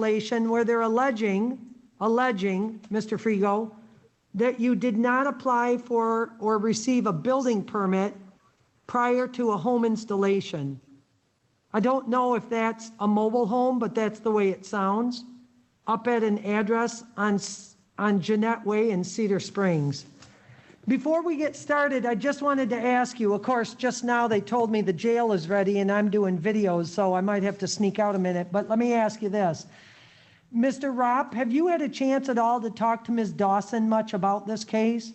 violation where they're alleging, Mr. Frigo, that you did not apply for or receive a building permit prior to a home installation. I don't know if that's a mobile home, but that's the way it sounds, up at an address on Jeanette Way in Cedar Springs. Before we get started, I just wanted to ask you, of course, just now they told me the jail is ready and I'm doing videos, so I might have to sneak out a minute, but let me ask you this. Mr. Ropp, have you had a chance at all to talk to Ms. Dawson much about this case?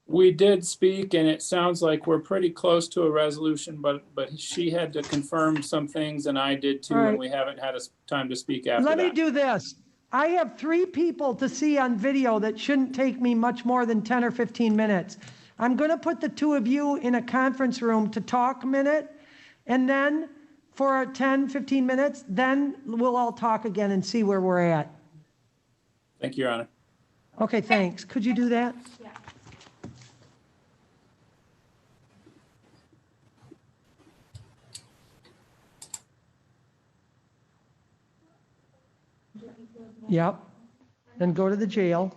We did speak, and it sounds like we're pretty close to a resolution, but she had to confirm some things, and I did too, and we haven't had time to speak after that. Let me do this. I have 3 people to see on video that shouldn't take me much more than 10 or 15 minutes. I'm going to put the 2 of you in a conference room to talk a minute, and then for 10, 15 minutes, then we'll all talk again and see where we're at. Thank you, Your Honor. Okay, thanks. Could you do that? Yeah. Yep. Then go to the jail.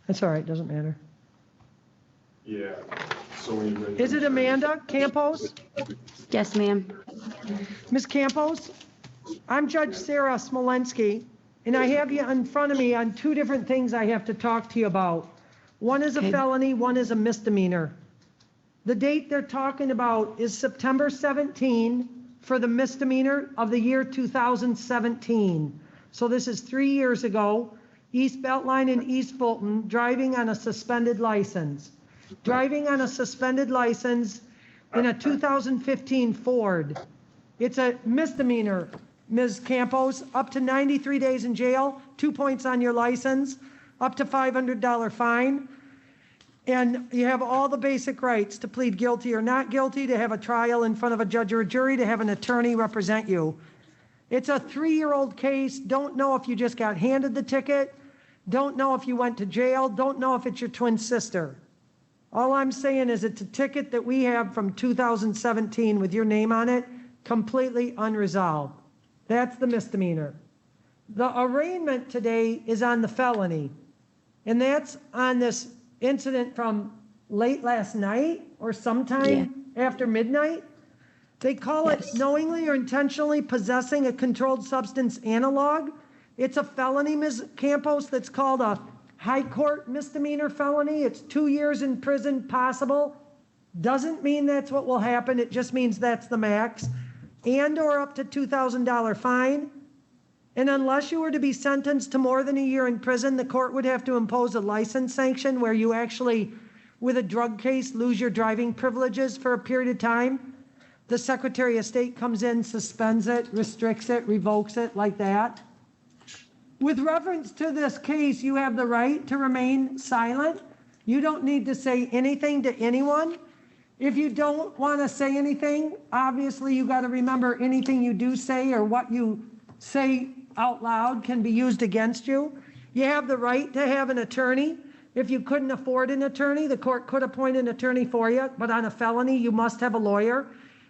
That's all right, doesn't matter. Yeah. So when you Is it Amanda Campos? Yes, ma'am. Ms. Campos, I'm Judge Sara Smolenski, and I have you in front of me on 2 different things I have to talk to you about. One is a felony, one is a misdemeanor. The date they're talking about is September 17 for the misdemeanor of the year 2017. So this is 3 years ago. East Beltline in East Fulton, driving on a suspended license. Driving on a suspended license in a 2015 Ford. It's a misdemeanor, Ms. Campos, up to 93 days in jail, 2 points on your license, up to $500 fine. And you have all the basic rights to plead guilty or not guilty, to have a trial in front of a judge or a jury, to have an attorney represent you. It's a 3-year-old case. Don't know if you just got handed the ticket. Don't know if you went to jail. Don't know if it's your twin sister. All I'm saying is it's a ticket that we have from 2017 with your name on it, completely unresolved. That's the misdemeanor. The arraignment today is on the felony, and that's on this incident from late last night or sometime after midnight. They call it knowingly or intentionally possessing a controlled substance analog. It's a felony, Ms. Campos, that's called a high court misdemeanor felony. It's 2 years in prison possible. Doesn't mean that's what will happen. It just means that's the max. And or up to $2,000 fine. And unless you were to be sentenced to more than a year in prison, the court would have to impose a license sanction where you actually, with a drug case, lose your driving privileges for a period of time. The Secretary of State comes in, suspends it, restricts it, revokes it, like that. With reference to this case, you have the right to remain silent. You don't need to say anything to anyone. If you don't want to say anything, obviously you got to remember anything you do say or what you say out loud can be used against you. You have the right to have an attorney. If you couldn't afford an attorney, the court could appoint an attorney for you, but on a felony, you must have a lawyer.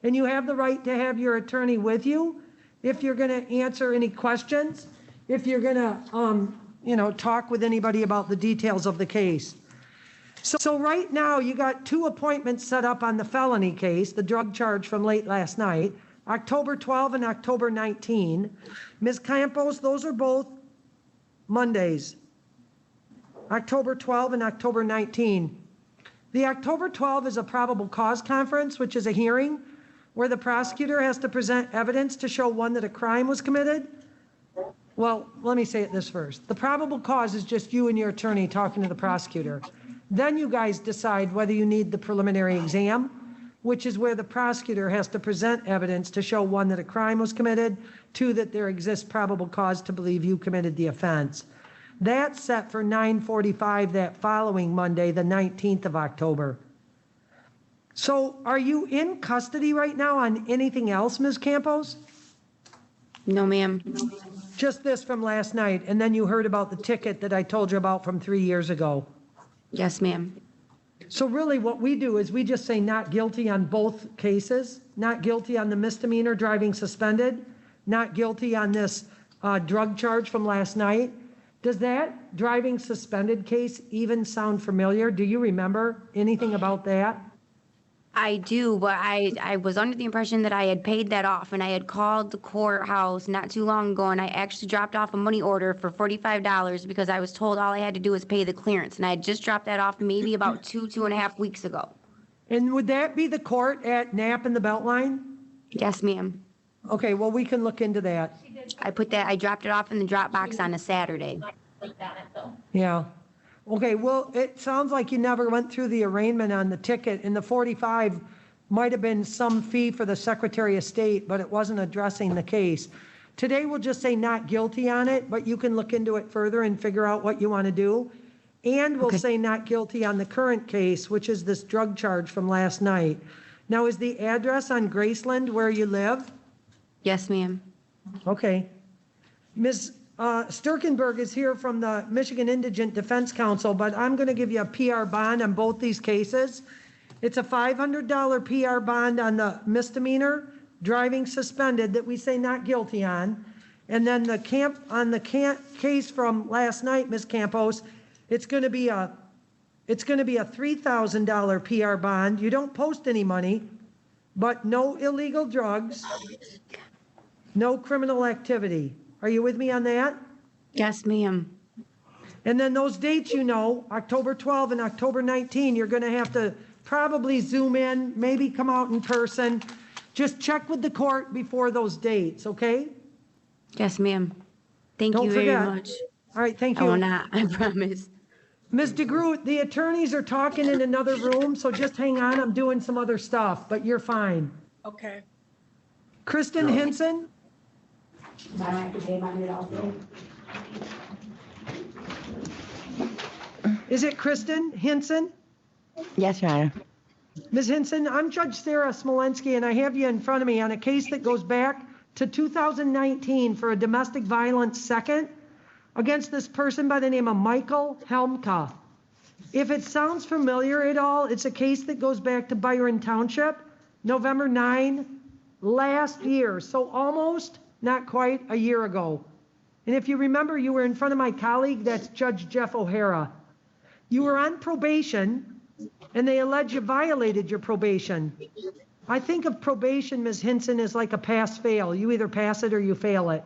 And you have the right to have your attorney with you if you're going to answer any questions, if you're going to, talk with anybody about the details of the case. So right now, you got 2 appointments set up on the felony case, the drug charge from late last night, October 12 and October 19. Ms. Campos, those are both Mondays, October 12 and October 19. The October 12 is a probable cause conference, which is a hearing where the prosecutor has to present evidence to show, one, that a crime was committed. Well, let me say it this first. The probable cause is just you and your attorney talking to the prosecutor. Then you guys decide whether you need the preliminary exam, which is where the prosecutor has to present evidence to show, 1, that a crime was committed, 2, that there exists probable cause to believe you committed the offense. That's set for 9:45 that following Monday, the 19th of October. So are you in custody right now on anything else, Ms. Campos? No, ma'am. Just this from last night, and then you heard about the ticket that I told you about from 3 years ago. Yes, ma'am. So really what we do is we just say not guilty on both cases, not guilty on the misdemeanor driving suspended, not guilty on this drug charge from last night. Does that driving suspended case even sound familiar? Do you remember anything about that? I do, but I was under the impression that I had paid that off, and I had called the courthouse not too long ago, and I actually dropped off a money order for $45 because I was told all I had to do was pay the clearance, and I had just dropped that off maybe about 2.5 weeks ago. And would that be the court at Knapp in the Beltline? Yes, ma'am. Okay, well, we can look into that. I dropped it off in the drop box on a Saturday. Yeah. Okay, well, it sounds like you never went through the arraignment on the ticket, and the 45 might have been some fee for the Secretary of State, but it wasn't addressing the case. Today, we'll just say not guilty on it, but you can look into it further and figure out what you want to do. And we'll say not guilty on the current case, which is this drug charge from last night. Now, is the address on Graceland where you live? Yes, ma'am. Okay. Ms. Sturkenberg is here from the Michigan Indigent Defense Council, but I'm going to give you a PR bond on both these cases. It's a $500 PR bond on the misdemeanor, driving suspended, that we say not guilty on. And then the case from last night, Ms. Campos, it's going to be a $3,000 PR bond. You don't post any money, but no illegal drugs, no criminal activity. Are you with me on that? Yes, ma'am. And then those dates, October 12 and October 19, you're going to have to probably Zoom in, maybe come out in person. Just check with the court before those dates, okay? Yes, ma'am. Thank Don't you very forget. much. All right, thank I will you. not, I promise. Ms. DeGroot, the attorneys are talking in another room, so just hang on. I'm doing some other stuff, but you're fine. Okay. Kristen Hinson? Is it Kristen Hinson? Yes, Your Honor. Ms. Hinson, I'm Judge Sara Smolenski, and I have you in front of me on a case that goes back to 2019 for a domestic violence second against this person by the name of Michael Helmka. If it sounds familiar at all, it's a case that goes back to Byron Township, November 9 last year, so almost, not quite, a year ago. And if you remember, you were in front of my colleague, that's Judge Jeff O'Hara. You were on probation, and they allege you violated your probation. I think of probation, Ms. Hinson, as like a pass-fail. You either pass it or you fail it.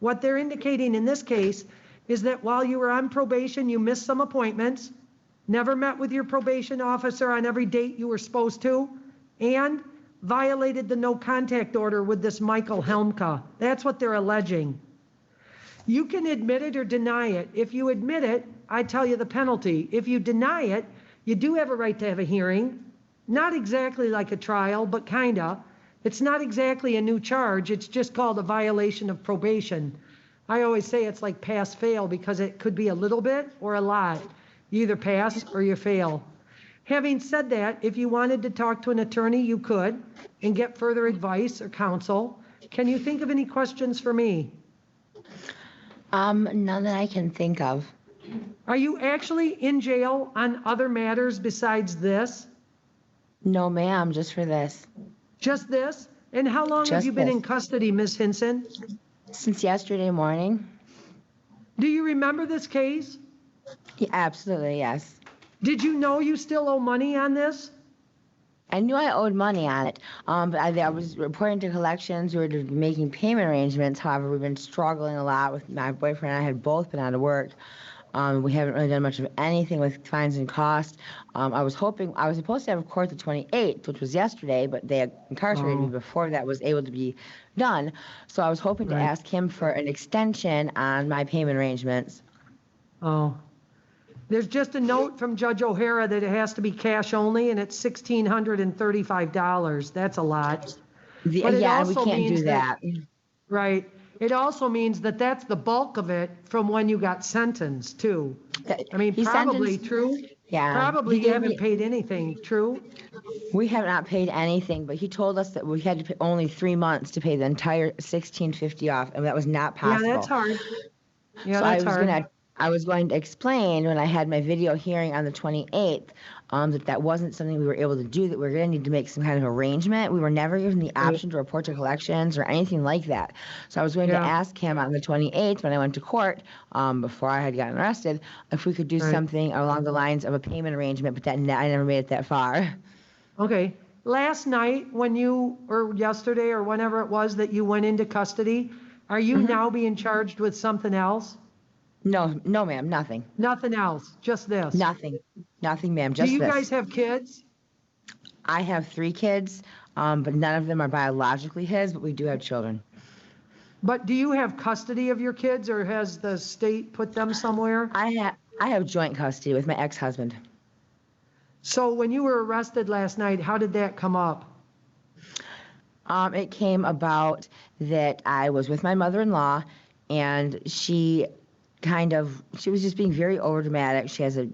What they're indicating in this case is that while you were on probation, you missed some appointments, never met with your probation officer on every date you were supposed to, and violated the no contact order with this Michael Helmka. That's what they're alleging. You can admit it or deny it. If you admit it, I tell you the penalty. If you deny it, you do have a right to have a hearing. Not exactly like a trial, but kinda. It's not exactly a new charge. It's just called a violation of probation. I always say it's like pass-fail because it could be a little bit or a lot. You either pass or you fail. Having said that, if you wanted to talk to an attorney, you could and get further advice or counsel. Can you think of any questions for me? None that I can think of. Are you actually in jail on other matters besides this? No, ma'am, just for this. Just this? And how long have Just you been this. in custody, Ms. Hinson? Since yesterday morning? Do you remember this case? Yeah, absolutely, yes. Did you know you still owe money on this? I knew I owed money on it, but I was reporting to collections. We were making payment arrangements. However, we've been struggling a lot with my boyfriend and I had both been out of work. We haven't really done much of anything with fines and costs. I was supposed to have court the 28th, which was yesterday, but they incarcerated me before that was able to be done. So I was hoping to ask him for an extension on my payment arrangements. Oh. There's just a note from Judge O'Hara that it has to be cash only, and it's $1,635. That's a lot. But it Yeah, and we also can't means do that. Right. It also means that that's the bulk of it from when you got sentenced, too. I mean, He probably sentenced- true. Yeah. Probably he you gave haven't me- paid anything, true? We have not paid anything, but he told us that we had to pay only 3 months to pay the entire $1,650 off, and that was not possible. Yeah, that's hard. Yeah, So that's hard. I was going to explain when I had my video hearing on the 28th that wasn't something we were able to do, that we were going to need to make some kind of arrangement. We were never given the option to report to collections or anything like that. So I was going to Yeah. ask him on the 28th when I went to court, before I had gotten arrested, if we could do Right. something along the lines of a payment arrangement, but I never made it that far. Okay. Last night, or yesterday or whenever it was that you went into custody, are you now being charged with something else? No, ma'am, nothing. Nothing else, just this? Nothing, ma'am, Do just you this. guys have kids? I have 3 kids, but none of them are biologically his, but we do have children. But do you have custody of your kids, or has the state put them somewhere? I have joint custody with my ex-husband. So when you were arrested last night, how did that come up? It came about that I was with my mother-in-law, and she was just being very overdramatic. She has a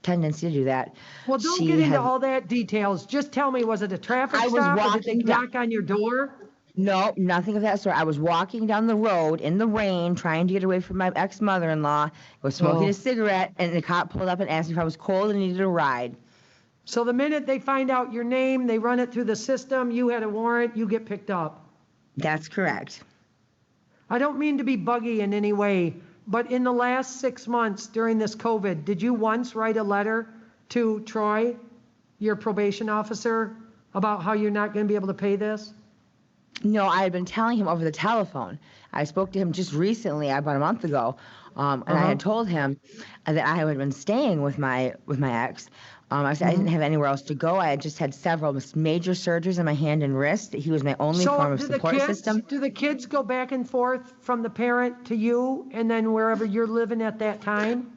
tendency to do that. Well, don't She get into had- all that details. Just tell me, was it a traffic I was stop, or did they walking down- knock on your door? No, nothing of that sort. I was walking down the road in the rain, trying to get away from my ex-mother-in-law. I was smoking Oh. a cigarette, and the cop pulled up and asked me if I was cold and needed a ride. So the minute they find out your name, they run it through the system, you had a warrant, you get picked up. That's correct. I don't mean to be buggy in any way, but in the last 6 months during this COVID, did you once write a letter to Troy, your probation officer, about how you're not going to be able to pay this? No, I had been telling him over the telephone. I spoke to him just recently, about a month ago, and I had told him that I had been staying with my ex. I said I didn't have anywhere else to go. I had just had several major surgeries on my hand and wrist. He was my only form of support system. Do the kids go back and forth from the parent to you and then wherever you're living at that time?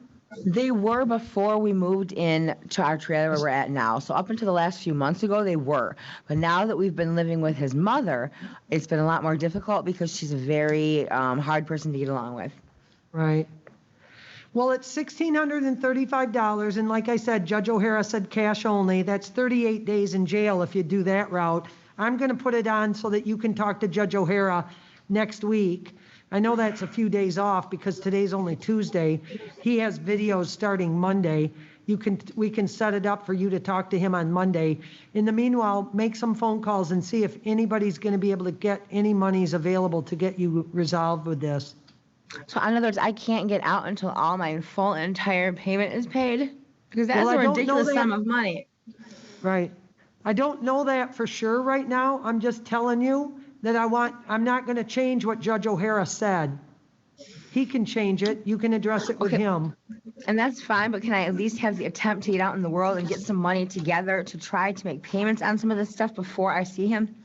They were before we moved in to our trailer where we're at now. So up until the last few months ago, they were. But now that we've been living with his mother, it's been a lot more difficult because she's a very hard person to get along with. Right. Well, it's $1,635, and like I said, Judge O'Hara said cash only. That's 38 days in jail if you do that route. I'm going to put it on so that you can talk to Judge O'Hara next week. I know that's a few days off because today's only Tuesday. He has videos starting Monday. We can set it up for you to talk to him on Monday. In the meanwhile, make some phone calls and see if anybody's going to be able to get any monies available to get you resolved with this. So in other words, I can't get out until all my full entire payment is paid? Because that's Well, I a don't know ridiculous that- sum of money. Right. I don't know that for sure right now. I'm just telling you that I'm not going to change what Judge O'Hara said. He can change it. You can address it with Okay. him. And that's fine, but can I at least have the attempt to get out in the world and get some money together to try to make payments on some of this stuff before I see him?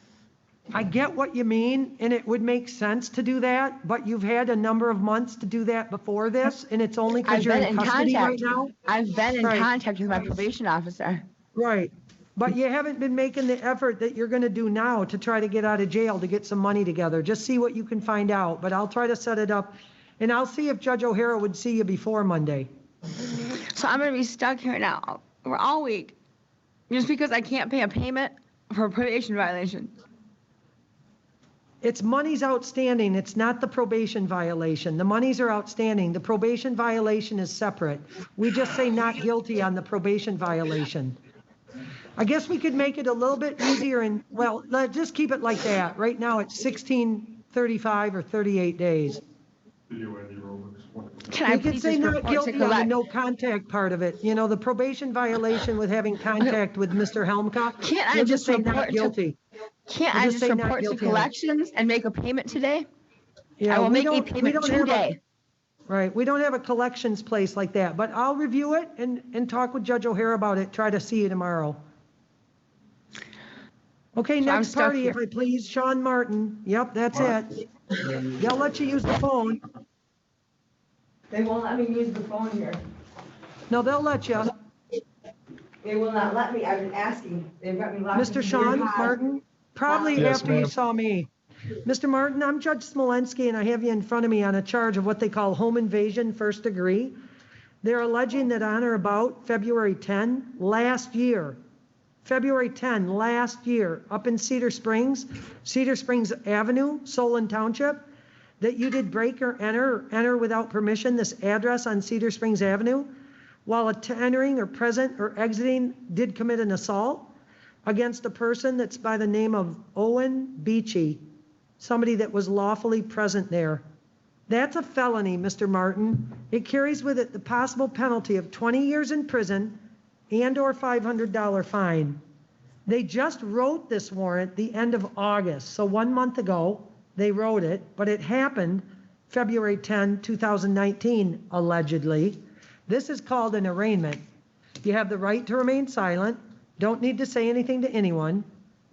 I get what you mean, and it would make sense to do that, but you've had a number of months to do that before this, and it's only because I've you're been in in custody right contact. now? I've been in Right. contact with my probation officer. Right. But you haven't been making the effort that you're going to do now to try to get out of jail to get some money together. Just see what you can find out, but I'll try to set it up, and I'll see if Judge O'Hara would see you before Monday. So I'm going to be stuck here now for all week just because I can't pay a payment for a probation violation. It's money's outstanding. It's not the probation violation. The monies are outstanding. The probation violation is separate. We just say not guilty on the probation violation. I guess we could make it a little bit easier and, well, let's just keep it like that. Right now, it's 1635 or 38 days. Video Andy Roberts. Can I You could please say just not report to guilty on the collect? no contact part of it. You know, the probation violation with having contact with Mr. Helmka. Can't I you'll just say report not to- guilty? Can't We'll I just just say not report to guilty on it. collections and make a payment today? Yeah, I will we make a don't- we payment don't have a- today. Right, we don't have a collections place like that, but I'll review it and talk with Judge O'Hara about it, try to see you tomorrow. Okay, So I'm next stuck party, here. if I please, Sean Martin. Yep, that's it. They'll let you use the phone. They won't let me use the phone here. No, they'll let you. They will not let me. I've been asking. They've got me locked. Mr. in Sean here. Martin, probably Yes, after you ma'am. saw me. Mr. Martin, I'm Judge Smolenski, and I have you in front of me on a charge of what they call home invasion first degree. They're alleging that on or about February 10 last year, up in Cedar Springs Avenue, Solon Township, that you did break or enter without permission this address on Cedar Springs Avenue, while entering or present or exiting did commit an assault against a person that's by the name of Owen Beachy, somebody that was lawfully present there. That's a felony, Mr. Martin. It carries with it the possible penalty of 20 years in prison and or $500 fine. They just wrote this warrant the end of August, so 1 month ago they wrote it, but it happened February 10, 2019, allegedly. This is called an arraignment. You have the right to remain silent, don't need to say anything to anyone.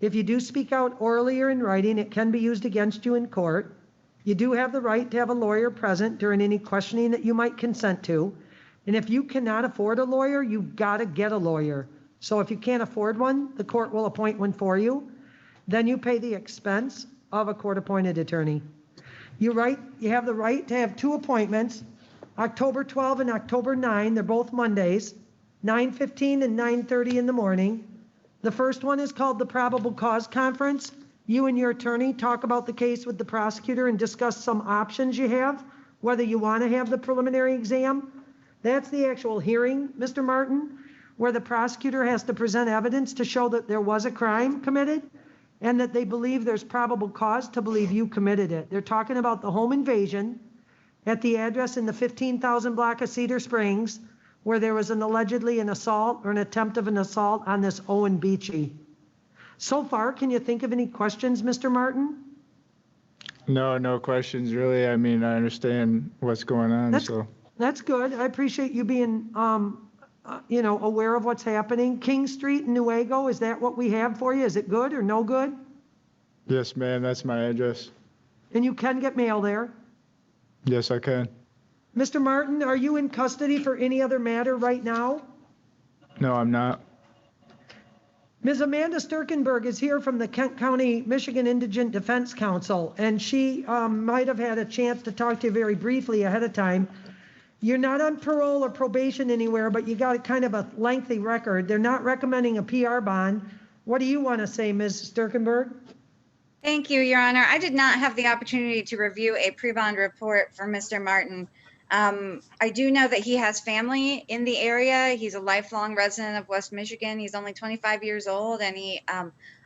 If you do speak out orally or in writing, it can be used against you in court. You do have the right to have a lawyer present during any questioning that you might consent to. And if you cannot afford a lawyer, you've got to get a lawyer. So if you can't afford one, the court will appoint one for you. Then you pay the expense of a court-appointed attorney. You have the right to have 2 appointments, October 12 and October 9. They're both Mondays, 9:15 and 9:30 in the morning. The first one is called the probable cause conference. You and your attorney talk about the case with the prosecutor and discuss some options you have, whether you want to have the preliminary exam. That's the actual hearing, Mr. Martin, where the prosecutor has to present evidence to show that there was a crime committed and that they believe there's probable cause to believe you committed it. They're talking about the home invasion at the address in the 15,000 block of Cedar Springs, where there was allegedly an assault or an attempt of an assault on this Owen Beachy. So far, can you think of any questions, Mr. Martin? No questions really. I mean, I understand what's going on, so. That's good. I appreciate you being, aware of what's happening. King Street in Newaygo, is that what we have for you? Is it good or no good? Yes, ma'am, that's my address. And you can get mail there? Yes, I can. Mr. Martin, are you in custody for any other matter right now? No, I'm not. Ms. Amanda Sturkenberg is here from the Kent County, Michigan Indigent Defense Council, and she might have had a chance to talk to you very briefly ahead of time. You're not on parole or probation anywhere, but you got a kind of a lengthy record. They're not recommending a PR bond. What do you want to say, Ms. Sturkenberg? Thank you, Your Honor. I did not have the opportunity to review a pre-bond report for Mr. Martin. I do know that he has family in the area. He's a lifelong resident of West Michigan. He's only 25 years old, and he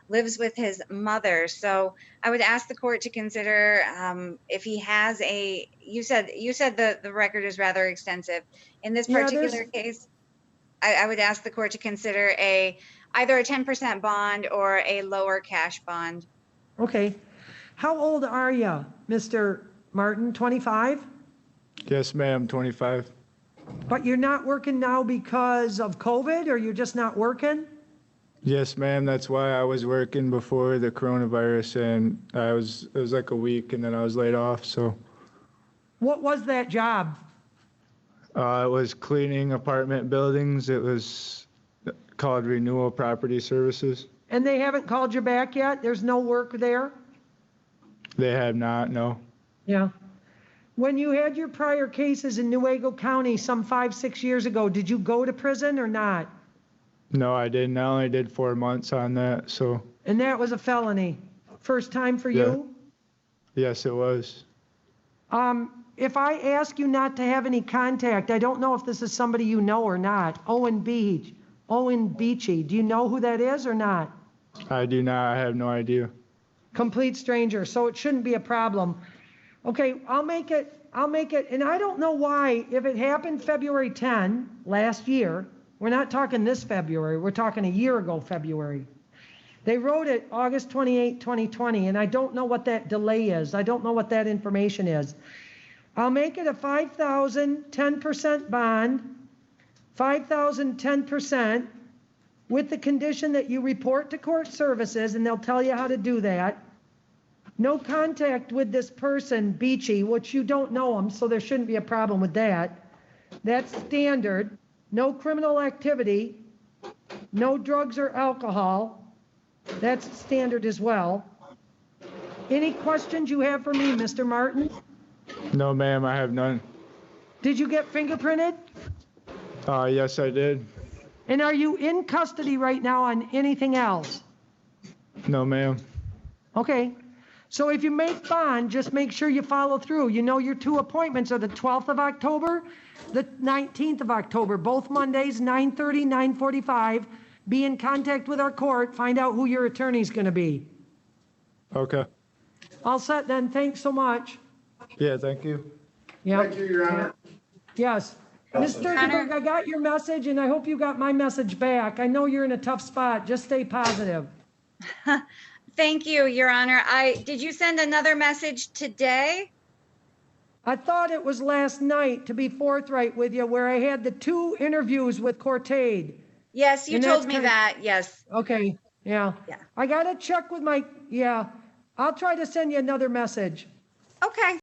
lives with his mother. So I would ask the court to consider if he has a, you said the record is rather extensive. In this particular case, I would ask the court to consider either a 10% bond or a lower cash bond. Okay. How old are you, Mr. Martin? 25? Yes, ma'am, 25. But you're not working now because of COVID, or you're just not working? Yes, ma'am, that's why I was working before the coronavirus, and it was like a week, and then I was laid off, so. What was that job? It was cleaning apartment buildings. It was called Renewal Property Services. And they haven't called you back yet? There's no work there? They have not, no. Yeah. When you had your prior cases in Newaygo County some 5-6 years ago, did you go to prison or not? No, I didn't. I only did 4 months on that, so. And that was a felony? First time for you? Yes, it was. If I ask you not to have any contact, I don't know if this is somebody you know or not. Owen Beachy, do you know who that is or not? I do not. I have no idea. Complete stranger, so it shouldn't be a problem. Okay, I'll make it, and I don't know why, if it happened February 10, last year, we're not talking this February, we're talking a year ago February. They wrote it August 28, 2020, and I don't know what that delay is. I don't know what that information is. I'll make it a $5,000, 10% bond, $5,000, 10%, with the condition that you report to court services, and they'll tell you how to do that. No contact with this person, Beachy, which you don't know him, so there shouldn't be a problem with that. That's standard. No criminal activity. No drugs or alcohol. That's standard as well. Any questions you have for me, Mr. Martin? No, ma'am, I have none. Did you get fingerprinted? Yes, I did. And are you in custody right now on anything else? No, ma'am. Okay. So if you make bond, just make sure you follow through. You know your 2 appointments are the 12th of October, the 19th of October, both Mondays, 9:30, 9:45. Be in contact with our court, find out who your attorney's gonna be. Okay. All set then, thanks so much. Yeah, thank you. Yeah. Thank you, Your Honor. Yes. Ms. Sturzenberg, I got your message and I hope you got my message back. I know you're in a tough spot. Just stay positive. Thank you, Your Honor. Did you send another message today? I thought it was last night, to be forthright with you, where I had the 2 interviews with Cortade. Yes, you And told that's me kind- that, yes. Okay, yeah. Yeah. I gotta check with my, yeah. I'll try to send you another message. Okay.